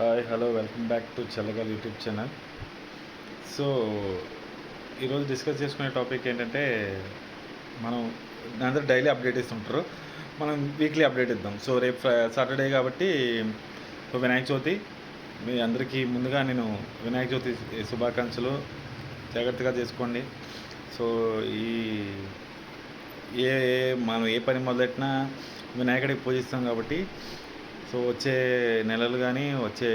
Hi hello welcome back to చల్లగాలి YouTube channel. So ఈరోజు discuss చేసుకునే టాపిక్ ఏంటంటే, మనం అందరూ డైలీ అప్డేట్ ఇస్తుంటారు, మనం వీక్లీ అప్డేట్ ఇద్దాం. సో రేపు సాటర్డే కాబట్టి, సో వినాయక చవితి మీ అందరికీ ముందుగా నేను వినాయక చవితి శుభాకాంక్షలు. జాగ్రత్తగా చేసుకోండి. సో ఈ ఏ మనం ఏ పని మొదలెట్టినా వినాయకుడికి పూజిస్తాం కాబట్టి, సో వచ్చే నెలలు కానీ వచ్చే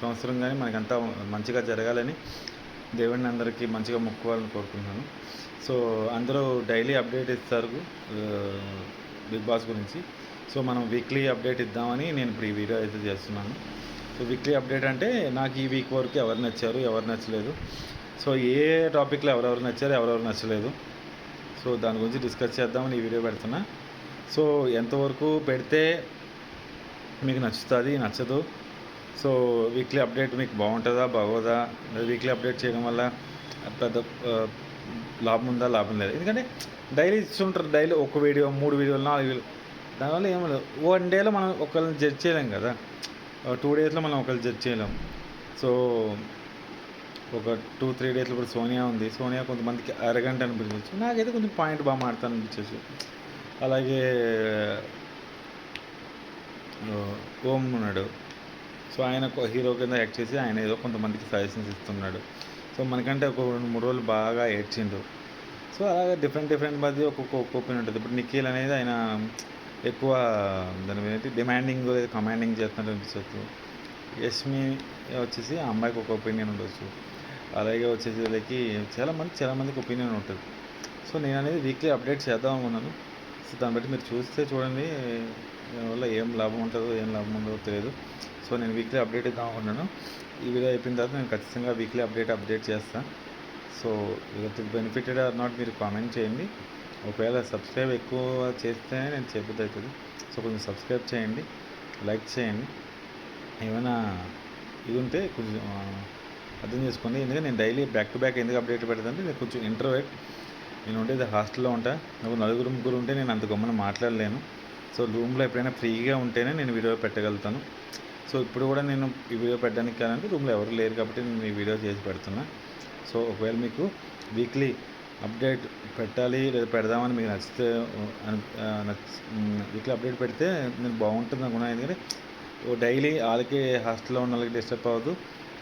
సంవత్సరం కానీ మనకంతా మంచిగా జరగాలని దేవుడిని అందరికీ మంచిగా మొక్కుకోవాలని కోరుకుంటున్నాను. సో అందరూ డైలీ అప్డేట్ ఇస్తారు బిగ్ బాస్ గురించి. సో మనం వీక్లీ అప్డేట్ ఇద్దామని నేను ఇప్పుడు ఈ వీడియో అయితే చేస్తున్నాను. సో వీక్లీ అప్డేట్ అంటే నాకు ఈ వీక్ వరకు ఎవరు నచ్చారు, ఎవరు నచ్చలేదు, సో ఏ టాపిక్లో ఎవరెవరు నచ్చారు, ఎవరెవరు నచ్చలేదు, సో దాని గురించి డిస్కస్ చేద్దామని ఈ వీడియో పెడుతున్నా. సో ఎంతవరకు పెడితే మీకు నచ్చుతుంది, నచ్చదు, సో వీక్లీ అప్డేట్ మీకు బాగుంటుందా బాగోదా, వీక్లీ అప్డేట్ చేయడం వల్ల పెద్ద లాభం ఉందా లాభం లేదు. ఎందుకంటే డైలీ ఇస్తుంటారు, డైలీ ఒక వీడియో 3 వీడియోలు 4 వీడియోలు, దానివల్ల ఏమో లేదు. 1 డేలో మనం ఒకళ్ళని జడ్జ్ చేయలేం కదా, 2 డేస్లో మనం ఒకళ్ళు జడ్జ్ చేయలేం. సో ఒక 2-3 డేస్లో ఇప్పుడు సోనియా ఉంది, సోనియా కొంతమందికి అరగంట అనిపించవచ్చు, నాకైతే కొంచెం పాయింట్ బాగా మాడతాను అనిపించవచ్చు. అలాగే ఓం ఉన్నాడు, సో ఆయన హీరో కింద యాక్ట్ చేసి ఆయన ఏదో కొంతమందికి సజెషన్స్ ఇస్తున్నాడు. సో మనకంటే ఒక 2-3 రోజులు బాగా ఏడ్చిండు. సో అలాగే డిఫరెంట్ మధ్య ఒక్కొక్క ఒపీనియన్ ఉంటుంది. ఇప్పుడు నిఖిల్ అనేది ఆయన ఎక్కువ దాని మీద డిమాండింగ్ కమాండింగ్ చేస్తున్నట్టు అనిపించవచ్చు. యష్మి వచ్చేసి ఆ అమ్మాయికి ఒక ఒపీనియన్ ఉండొచ్చు. అలాగే వచ్చేసి వీళ్ళకి చాలామందికి ఒపీనియన్ ఉంటుంది. సో నేను అనేది వీక్లీ అప్డేట్ చేద్దాం అనుకున్నాను. సో దాన్ని బట్టి మీరు చూస్తే చూడండి, దానివల్ల ఏం లాభం ఉంటుందో ఏం లాభం ఉందో తెలియదు. సో నేను వీక్లీ అప్డేట్ ఇద్దాం అనుకున్నాను. ఈ వీడియో అయిపోయిన తర్వాత నేను ఖచ్చితంగా వీక్లీ అప్డేట్ చేస్తాను. సో ఇది బెనిఫిటెడ్ ఆర్ నాట్ మీరు కామెంట్ చేయండి. ఒకవేళ సబ్స్క్రైబ్ ఎక్కువ చేస్తేనే నేను చెప్పబుద్ధి అవుతుంది. సో కొంచెం సబ్స్క్రైబ్ చేయండి, లైక్ చేయండి. ఏమైనా ఇది ఉంటే కొంచెం అర్థం చేసుకోండి. ఎందుకంటే నేను డైలీ బ్యాక్ టు బ్యాక్ ఎందుకు అప్డేట్ పెడతానంటే, నేను కొంచెం ఇంట్రోవర్ట్. నేను ఉండేది హాస్టల్లో ఉంటా. నాకు 4-3 ఉంటే నేను అంత గమ్మన మాట్లాడలేను. సో రూమ్లో ఎప్పుడైనా ఫ్రీగా ఉంటేనే నేను వీడియో పెట్టగలుగుతాను. సో ఇప్పుడు కూడా నేను ఈ వీడియో పెట్టడానికి కాదంటే రూమ్లో ఎవరు లేరు కాబట్టి నేను ఈ వీడియో చేసి పెడుతున్నా. సో ఒకవేళ మీకు వీక్లీ అప్డేట్ పెట్టాలి లేదా పెడదామని మీకు నచ్చితే వీక్లీ అప్డేట్ పెడితే నేను బాగుంటుంది అనుకున్నాను. ఎందుకంటే డైలీ వాళ్ళకి హాస్టల్లో ఉన్న వాళ్ళకి డిస్టర్బ్ అవ్వదు,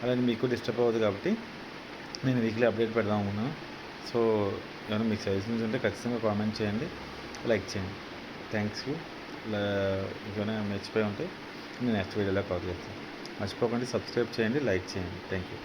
అలాగే మీకు డిస్టర్బ్ అవ్వదు కాబట్టి నేను వీక్లీ అప్డేట్ పెడదాం అనుకున్నాను. సో ఏమైనా మీకు సజెషన్స్ ఉంటే ఖచ్చితంగా కామెంట్ చేయండి, లైక్ చేయండి. Thanks you. ఏమైనా మర్చిపోయి ఉంటే నేను నెక్స్ట్ వీడియోలో కాల్ చేస్తాను. మర్చిపోకండి, సబ్స్క్రైబ్ చేయండి, లైక్ చేయండి. Thank you.